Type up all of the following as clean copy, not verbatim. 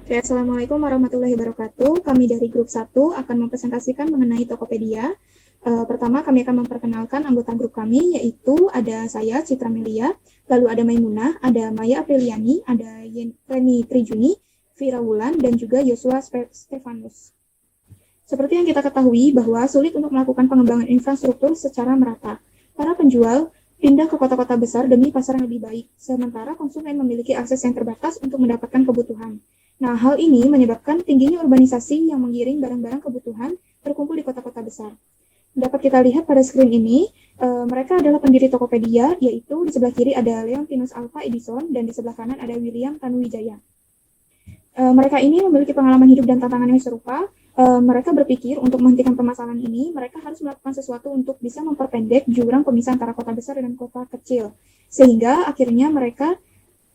Oke, Assalamualaikum warahmatullahi wabarakatuh. Kami dari grup 1 akan mempresentasikan mengenai Tokopedia. Pertama, kami akan memperkenalkan anggota grup kami, yaitu ada saya, Citra Melia, lalu ada Maimunah, ada Maya Apriliani, ada Reni Trijuni, Vira Wulan, dan juga Yosua Stefanus. Seperti yang kita ketahui bahwa sulit untuk melakukan pengembangan infrastruktur secara merata. Para penjual pindah ke kota-kota besar demi pasar yang lebih baik, sementara konsumen memiliki akses yang terbatas untuk mendapatkan kebutuhan. Nah, hal ini menyebabkan tingginya urbanisasi yang menggiring barang-barang kebutuhan berkumpul di kota-kota besar. Dapat kita lihat pada screen ini, mereka adalah pendiri Tokopedia, yaitu di sebelah kiri ada Leontinus Alva Edison dan di sebelah kanan ada William Tanuwijaya. Mereka ini memiliki pengalaman hidup dan tantangan yang serupa. Mereka berpikir untuk menghentikan permasalahan ini, mereka harus melakukan sesuatu untuk bisa memperpendek jurang pemisah antara kota besar dan kota kecil. Sehingga akhirnya mereka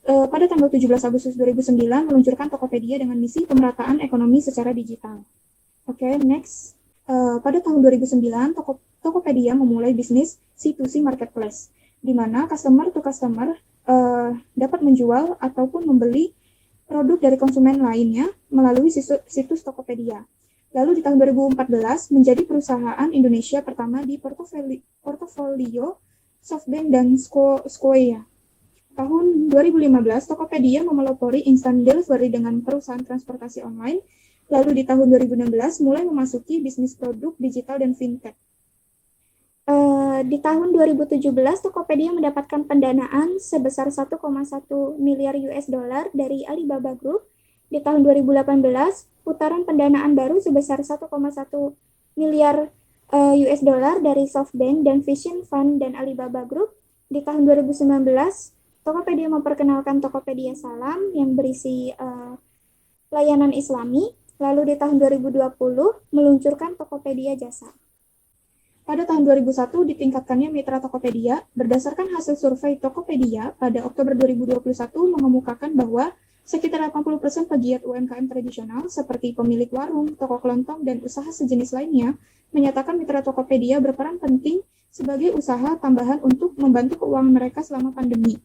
pada tanggal 17 Agustus 2009 meluncurkan Tokopedia dengan misi pemerataan ekonomi secara digital. Oke, next. Pada tahun 2009, Tokopedia memulai bisnis C2C marketplace, di mana customer to customer dapat menjual ataupun membeli produk dari konsumen lainnya melalui situs Tokopedia. Lalu di tahun 2014 menjadi perusahaan Indonesia pertama di portofolio SoftBank dan Square. Tahun 2015, Tokopedia memelopori instant delivery dengan perusahaan transportasi online. Lalu di tahun 2016 mulai memasuki bisnis produk digital dan fintech. Di tahun 2017, Tokopedia mendapatkan pendanaan sebesar 1,1 miliar US dollar dari Alibaba Group. Di tahun 2018, putaran pendanaan baru sebesar 1,1 miliar US dollar dari SoftBank dan Vision Fund dan Alibaba Group. Di tahun 2019, Tokopedia memperkenalkan Tokopedia Salam yang berisi layanan Islami. Lalu di tahun 2020 meluncurkan Tokopedia Jasa. Pada tahun 2001 ditingkatkannya mitra Tokopedia. Berdasarkan hasil survei Tokopedia pada Oktober 2021 mengemukakan bahwa sekitar 80% pegiat UMKM tradisional seperti pemilik warung, toko kelontong, dan usaha sejenis lainnya menyatakan mitra Tokopedia berperan penting sebagai usaha tambahan untuk membantu keuangan mereka selama pandemi.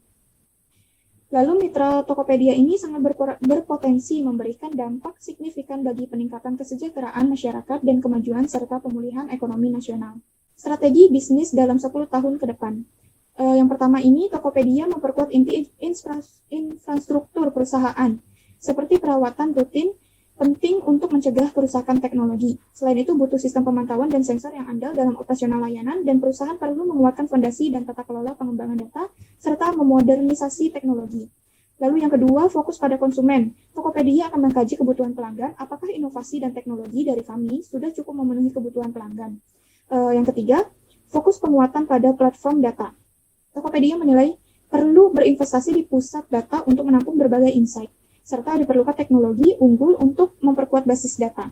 Lalu mitra Tokopedia ini sangat berpotensi memberikan dampak signifikan bagi peningkatan kesejahteraan masyarakat dan kemajuan serta pemulihan ekonomi nasional. Strategi bisnis dalam 10 tahun ke depan. Yang pertama ini, Tokopedia memperkuat inti infrastruktur perusahaan, seperti perawatan rutin penting untuk mencegah kerusakan teknologi. Selain itu, butuh sistem pemantauan dan sensor yang andal dalam operasional layanan, dan perusahaan perlu menguatkan fondasi dan tata kelola pengembangan data, serta memodernisasi teknologi. Lalu yang kedua, fokus pada konsumen. Tokopedia akan mengkaji kebutuhan pelanggan, apakah inovasi dan teknologi dari kami sudah cukup memenuhi kebutuhan pelanggan. Yang ketiga, fokus penguatan pada platform data. Tokopedia menilai perlu berinvestasi di pusat data untuk menampung berbagai insight, serta diperlukan teknologi unggul untuk memperkuat basis data.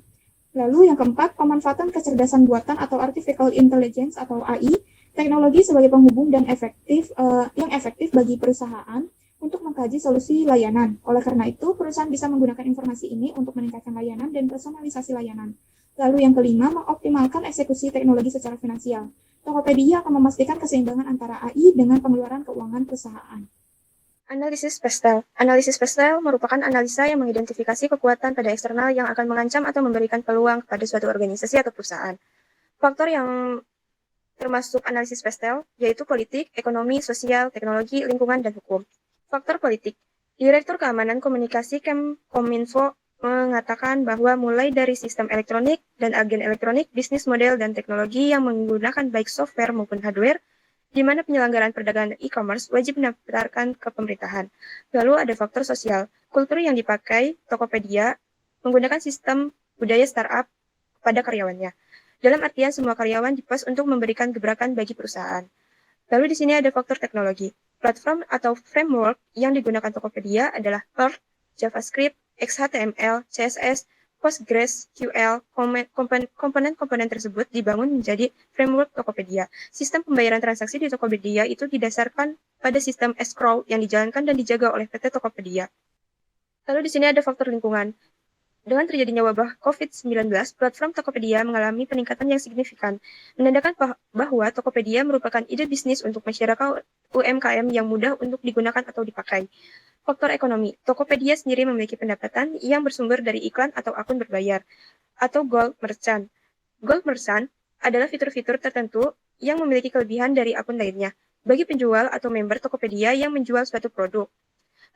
Lalu yang keempat, pemanfaatan kecerdasan buatan atau artificial intelligence atau AI, teknologi sebagai penghubung dan yang efektif bagi perusahaan untuk mengkaji solusi layanan. Oleh karena itu, perusahaan bisa menggunakan informasi ini untuk meningkatkan layanan dan personalisasi layanan. Lalu yang kelima, mengoptimalkan eksekusi teknologi secara finansial. Tokopedia akan memastikan keseimbangan antara AI dengan pengeluaran keuangan perusahaan. Analisis pastel. Analisis pastel merupakan analisa yang mengidentifikasi kekuatan pada eksternal yang akan mengancam atau memberikan peluang kepada suatu organisasi atau perusahaan. Faktor yang termasuk analisis pastel yaitu politik, ekonomi, sosial, teknologi, lingkungan, dan hukum. Faktor politik. Direktur Keamanan Komunikasi Kominfo mengatakan bahwa mulai dari sistem elektronik dan agen elektronik, bisnis model dan teknologi yang menggunakan baik software maupun hardware, di mana penyelenggaraan perdagangan e-commerce wajib mendaftarkan ke pemerintahan. Lalu ada faktor sosial. Kultur yang dipakai Tokopedia menggunakan sistem budaya startup pada karyawannya. Dalam artian semua karyawan dipas untuk memberikan gebrakan bagi perusahaan. Lalu di sini ada faktor teknologi. Platform atau framework yang digunakan Tokopedia adalah Perl, JavaScript, XHTML, CSS, PostgreSQL. Komponen-komponen tersebut dibangun menjadi framework Tokopedia. Sistem pembayaran transaksi di Tokopedia itu didasarkan pada sistem escrow yang dijalankan dan dijaga oleh PT Tokopedia. Lalu di sini ada faktor lingkungan. Dengan terjadinya wabah COVID-19, platform Tokopedia mengalami peningkatan yang signifikan, menandakan bahwa Tokopedia merupakan ide bisnis untuk masyarakat UMKM yang mudah untuk digunakan atau dipakai. Faktor ekonomi, Tokopedia sendiri memiliki pendapatan yang bersumber dari iklan atau akun berbayar, atau Gold Merchant. Gold Merchant adalah fitur-fitur tertentu yang memiliki kelebihan dari akun lainnya, bagi penjual atau member Tokopedia yang menjual suatu produk.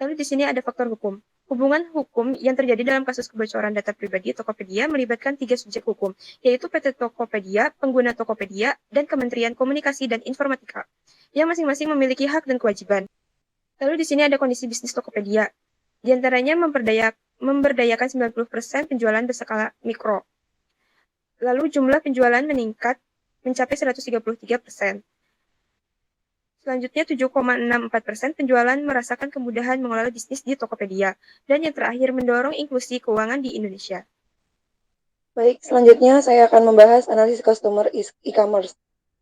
Lalu di sini ada faktor hukum. Hubungan hukum yang terjadi dalam kasus kebocoran data pribadi Tokopedia melibatkan 3 subjek hukum, yaitu PT Tokopedia, pengguna Tokopedia, dan Kementerian Komunikasi dan Informatika, yang masing-masing memiliki hak dan kewajiban. Lalu di sini ada kondisi bisnis Tokopedia. Di antaranya memberdayakan 90% penjualan berskala mikro. Lalu jumlah penjualan meningkat mencapai 133%. Selanjutnya 7,64% penjualan merasakan kemudahan mengelola bisnis di Tokopedia. Dan yang terakhir mendorong inklusi keuangan di Indonesia. Baik, selanjutnya saya akan membahas analisis customer e-commerce.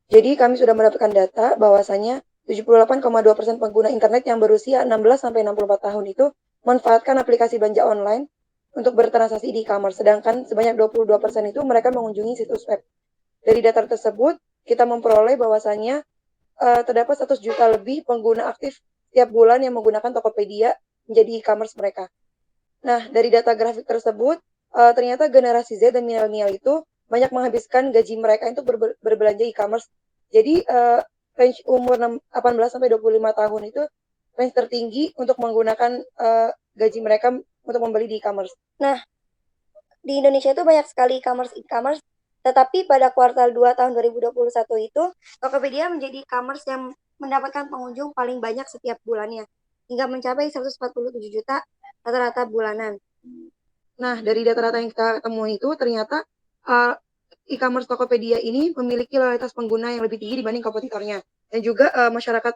Jadi kami sudah mendapatkan data bahwasanya 78,2% pengguna internet yang berusia 16-64 tahun itu memanfaatkan aplikasi belanja online untuk bertransaksi di e-commerce, sedangkan sebanyak 22% itu mereka mengunjungi situs web. Dari data tersebut, kita memperoleh bahwasanya terdapat 100 juta lebih pengguna aktif setiap bulan yang menggunakan Tokopedia menjadi e-commerce mereka. Nah, dari data grafik tersebut, ternyata generasi Z dan milenial itu banyak menghabiskan gaji mereka untuk berbelanja e-commerce. Jadi, range umur 18-25 tahun itu range tertinggi untuk menggunakan gaji mereka untuk membeli di e-commerce. Nah, di Indonesia itu banyak sekali e-commerce, tetapi pada kuartal 2 tahun 2021 itu, Tokopedia menjadi e-commerce yang mendapatkan pengunjung paling banyak setiap bulannya, hingga mencapai 147 juta rata-rata bulanan. Nah, dari data-data yang kita temui itu, ternyata e-commerce Tokopedia ini memiliki loyalitas pengguna yang lebih tinggi dibanding kompetitornya. Dan juga masyarakat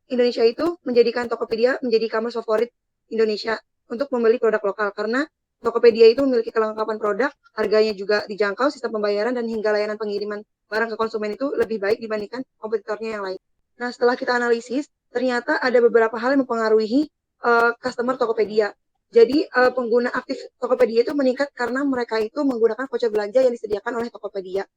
Indonesia itu menjadikan Tokopedia menjadi e-commerce favorit Indonesia untuk membeli produk lokal, karena Tokopedia itu memiliki kelengkapan produk, harganya juga dijangkau, sistem pembayaran, dan hingga layanan pengiriman barang ke konsumen itu lebih baik dibandingkan kompetitornya yang lain. Nah, setelah kita analisis, ternyata ada beberapa hal yang mempengaruhi customer Tokopedia. Jadi, pengguna aktif Tokopedia itu meningkat karena mereka itu menggunakan voucher belanja yang disediakan oleh Tokopedia.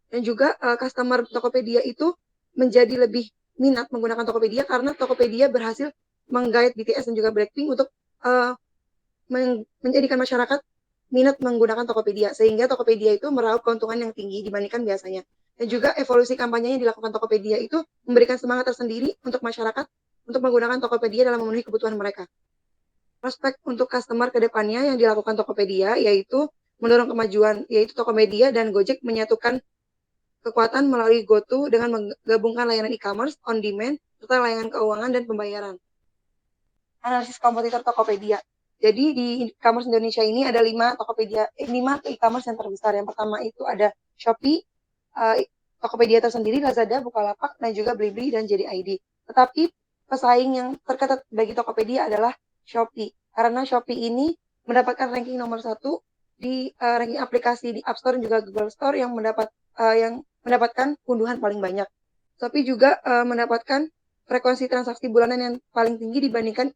Dan juga customer Tokopedia itu menjadi lebih minat menggunakan Tokopedia karena Tokopedia berhasil menggait BTS dan juga Blackpink untuk menjadikan masyarakat minat menggunakan Tokopedia, sehingga Tokopedia itu meraup keuntungan yang tinggi dibandingkan biasanya. Dan juga evolusi kampanye yang dilakukan Tokopedia itu memberikan semangat tersendiri untuk masyarakat untuk menggunakan Tokopedia dalam memenuhi kebutuhan mereka. Prospek untuk customer ke depannya yang dilakukan Tokopedia yaitu mendorong kemajuan, yaitu Tokopedia dan Gojek menyatukan kekuatan melalui GoTo dengan menggabungkan layanan e-commerce, on demand, serta layanan keuangan dan pembayaran. Analisis kompetitor Tokopedia. Jadi di e-commerce Indonesia ini ada 5 e-commerce yang terbesar. Yang pertama itu ada Shopee, Tokopedia tersendiri, Lazada, Bukalapak, dan juga Blibli dan JD.id. Tetapi pesaing yang terketat bagi Tokopedia adalah Shopee. Karena Shopee ini mendapatkan ranking nomor 1 di ranking aplikasi di App Store dan juga Google Store yang mendapatkan unduhan paling banyak. Shopee juga mendapatkan frekuensi transaksi bulanan yang paling tinggi dibandingkan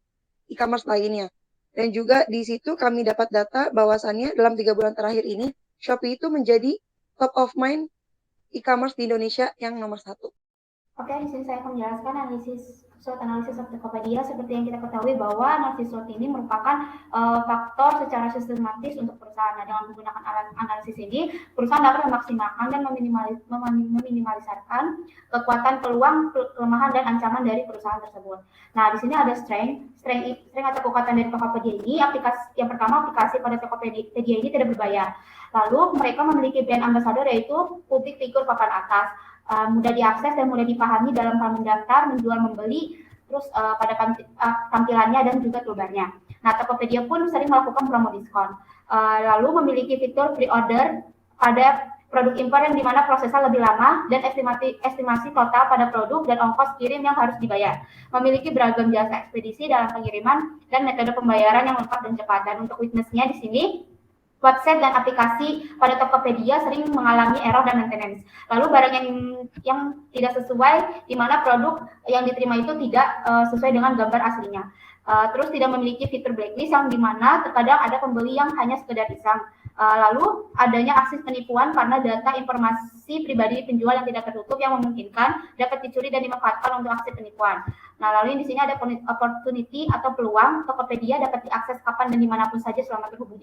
e-commerce lainnya. Dan juga di situ kami dapat data bahwasannya dalam 3 bulan terakhir ini, Shopee itu menjadi top of mind e-commerce di Indonesia yang nomor 1. Oke, di sini saya akan menjelaskan SWOT analisis of Tokopedia. Seperti yang kita ketahui bahwa analisis SWOT ini merupakan faktor secara sistematis untuk perusahaan. Nah, dengan menggunakan analisis ini, perusahaan dapat memaksimalkan dan meminimalisasikan kekuatan, peluang, kelemahan, dan ancaman dari perusahaan tersebut. Nah, di sini ada strength atau kekuatan dari Tokopedia ini. Yang pertama, aplikasi pada Tokopedia ini tidak berbayar. Lalu, mereka memiliki brand ambassador yaitu publik figur papan atas. Mudah diakses dan mudah dipahami dalam hal mendaftar, menjual, membeli, terus pada tampilannya dan juga toolbarnya. Nah, Tokopedia pun sering melakukan promo diskon. Lalu memiliki fitur pre-order pada produk impor yang dimana prosesnya lebih lama dan estimasi total pada produk dan ongkos kirim yang harus dibayar. Memiliki beragam jasa ekspedisi dalam pengiriman dan metode pembayaran yang lengkap dan cepat. Dan untuk weakness-nya di sini, website dan aplikasi pada Tokopedia sering mengalami error dan maintenance. Lalu barang yang tidak sesuai, di mana produk yang diterima itu tidak sesuai dengan gambar aslinya. Terus tidak memiliki fitur blacklist yang dimana terkadang ada pembeli yang hanya sekedar iseng. Lalu adanya aksi penipuan karena data informasi pribadi penjual yang tidak tertutup yang memungkinkan dapat dicuri dan dimanfaatkan untuk aksi penipuan. Nah, lalu di sini ada opportunity atau peluang. Tokopedia dapat diakses kapan dan dimanapun saja selama terhubung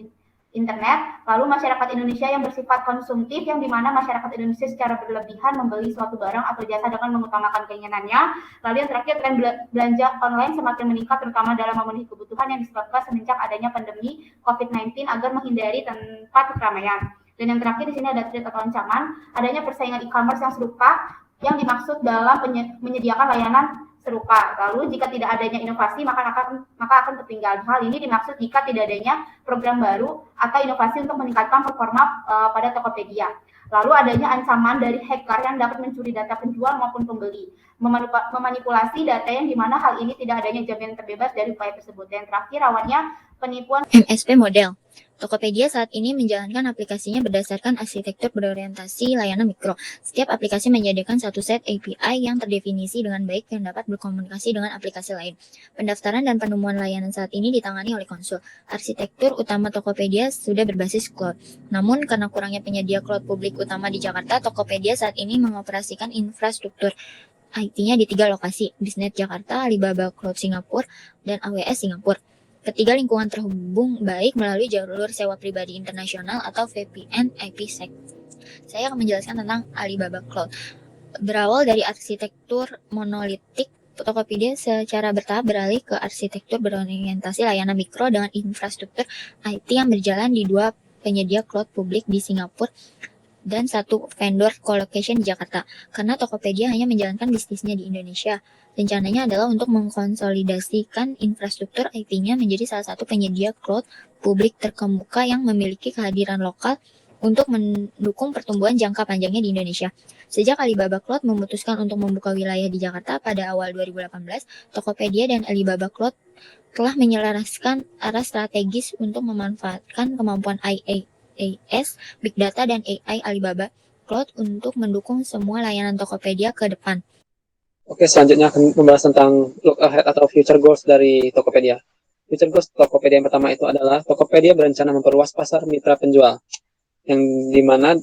internet. Lalu masyarakat Indonesia yang bersifat konsumtif, yang dimana masyarakat Indonesia secara berlebihan membeli suatu barang atau jasa dengan mengutamakan keinginannya. Lalu yang terakhir, tren belanja online semakin meningkat terutama dalam memenuhi kebutuhan yang disebabkan semenjak adanya pandemi COVID-19 agar menghindari tempat keramaian. Dan yang terakhir di sini ada threat atau ancaman adanya persaingan e-commerce yang serupa yang dimaksud dalam menyediakan layanan serupa. Lalu jika tidak adanya inovasi maka akan tertinggal. Hal ini dimaksud jika tidak adanya program baru atau inovasi untuk meningkatkan performa pada Tokopedia. Lalu adanya ancaman dari hacker yang dapat mencuri data penjual maupun pembeli, memanipulasi data yang dimana hal ini tidak adanya jaminan terbebas dari upaya tersebut. Dan terakhir awalnya penipuan MSP model. Tokopedia saat ini menjalankan aplikasinya berdasarkan arsitektur berorientasi layanan mikro. Setiap aplikasi menyediakan satu set API yang terdefinisi dengan baik dan dapat berkomunikasi dengan aplikasi lain. Pendaftaran dan penemuan layanan saat ini ditangani oleh konsul. Arsitektur utama Tokopedia sudah berbasis cloud. Namun karena kurangnya penyedia cloud publik utama di Jakarta, Tokopedia saat ini mengoperasikan infrastruktur IT-nya di 3 lokasi, Bisnet Jakarta, Alibaba Cloud Singapura, dan AWS Singapura. Ketiga lingkungan terhubung baik melalui jalur sewa pribadi internasional atau VPN IPsec. Saya akan menjelaskan tentang Alibaba Cloud. Berawal dari arsitektur monolitik, Tokopedia secara bertahap beralih ke arsitektur berorientasi layanan mikro dengan infrastruktur IT yang berjalan di 2 penyedia cloud publik di Singapura dan 1 vendor colocation di Jakarta. Karena Tokopedia hanya menjalankan bisnisnya di Indonesia, rencananya adalah untuk mengkonsolidasikan infrastruktur IT-nya menjadi salah satu penyedia cloud publik terkemuka yang memiliki kehadiran lokal untuk mendukung pertumbuhan jangka panjangnya di Indonesia. Sejak Alibaba Cloud memutuskan untuk membuka wilayah di Jakarta pada awal 2018, Tokopedia dan Alibaba Cloud telah menyelaraskan arah strategis untuk memanfaatkan kemampuan IaaS, Big Data, dan AI Alibaba Cloud untuk mendukung semua layanan Tokopedia ke depan. Oke, selanjutnya akan membahas tentang look ahead atau future goals dari Tokopedia. Future goals Tokopedia yang pertama itu adalah Tokopedia berencana memperluas pasar mitra penjual, yang dimana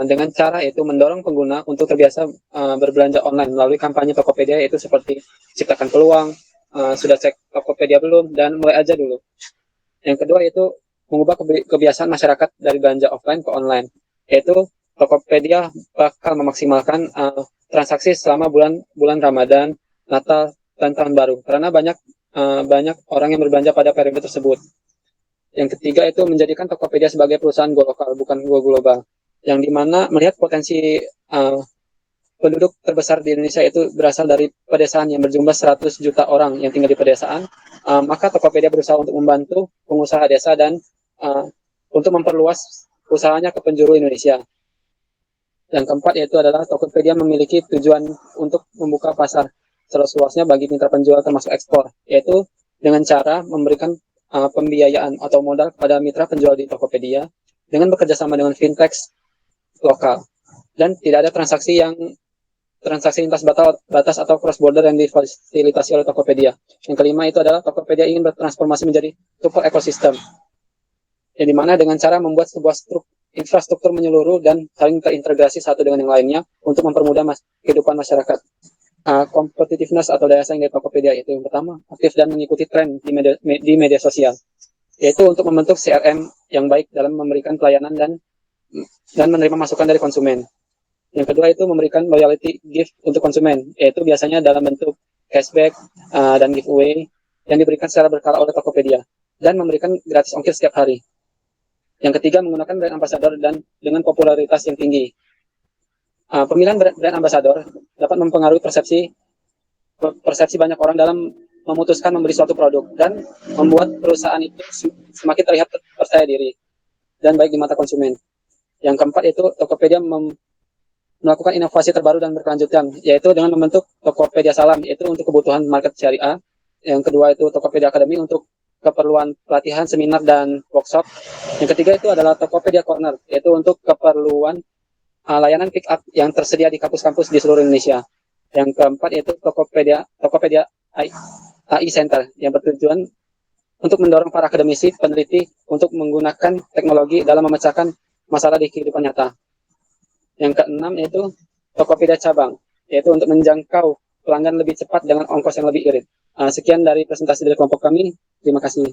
dengan cara itu mendorong pengguna untuk terbiasa berbelanja online melalui kampanye Tokopedia, yaitu seperti ciptakan peluang, sudah cek Tokopedia belum, dan mulai aja dulu. Yang kedua itu mengubah kebiasaan masyarakat dari belanja offline ke online, yaitu Tokopedia bakal memaksimalkan transaksi selama bulan Ramadan, Natal, dan Tahun Baru, karena banyak orang yang berbelanja pada periode tersebut. Yang ketiga itu menjadikan Tokopedia sebagai perusahaan go lokal, bukan go global, yang dimana melihat potensi penduduk terbesar di Indonesia itu berasal dari pedesaan yang berjumlah 100 juta orang yang tinggal di pedesaan, maka Tokopedia berusaha untuk membantu pengusaha desa dan untuk memperluas usahanya ke penjuru Indonesia. Yang keempat yaitu adalah Tokopedia memiliki tujuan untuk membuka pasar seluas-luasnya bagi mitra penjual termasuk ekspor, yaitu dengan cara memberikan pembiayaan atau modal kepada mitra penjual di Tokopedia dengan bekerjasama dengan fintech lokal, dan tidak ada transaksi lintas batas atau cross border yang difasilitasi oleh Tokopedia. Yang kelima itu adalah Tokopedia ingin bertransformasi menjadi super ekosistem, yang dimana dengan cara membuat sebuah infrastruktur menyeluruh dan saling terintegrasi satu dengan yang lainnya untuk mempermudah kehidupan masyarakat. Competitiveness atau daya saing dari Tokopedia itu yang pertama, aktif dan mengikuti tren di media sosial, yaitu untuk membentuk CRM yang baik dalam memberikan pelayanan dan menerima masukan dari konsumen. Yang kedua itu memberikan loyalty gift untuk konsumen, yaitu biasanya dalam bentuk cashback dan giveaway yang diberikan secara berkala oleh Tokopedia, dan memberikan gratis ongkir setiap hari. Yang ketiga, menggunakan brand ambassador dan dengan popularitas yang tinggi. Pemilihan brand ambassador dapat mempengaruhi persepsi banyak orang dalam memutuskan membeli suatu produk dan membuat perusahaan itu semakin terlihat percaya diri dan baik di mata konsumen. Yang keempat itu Tokopedia melakukan inovasi terbaru dan berkelanjutan, yaitu dengan membentuk Tokopedia Salam, yaitu untuk kebutuhan market syariah. Yang kedua itu Tokopedia Academy untuk keperluan pelatihan, seminar, dan workshop. Yang ketiga itu adalah Tokopedia Corner, yaitu untuk keperluan layanan pick up yang tersedia di kampus-kampus di seluruh Indonesia. Yang keempat yaitu Tokopedia AI Center yang bertujuan untuk mendorong para akademisi, peneliti untuk menggunakan teknologi dalam memecahkan masalah di kehidupan nyata. Yang keenam yaitu Tokopedia Cabang, yaitu untuk menjangkau pelanggan lebih cepat dengan ongkos yang lebih irit. Sekian dari presentasi dari kelompok kami. Terima kasih.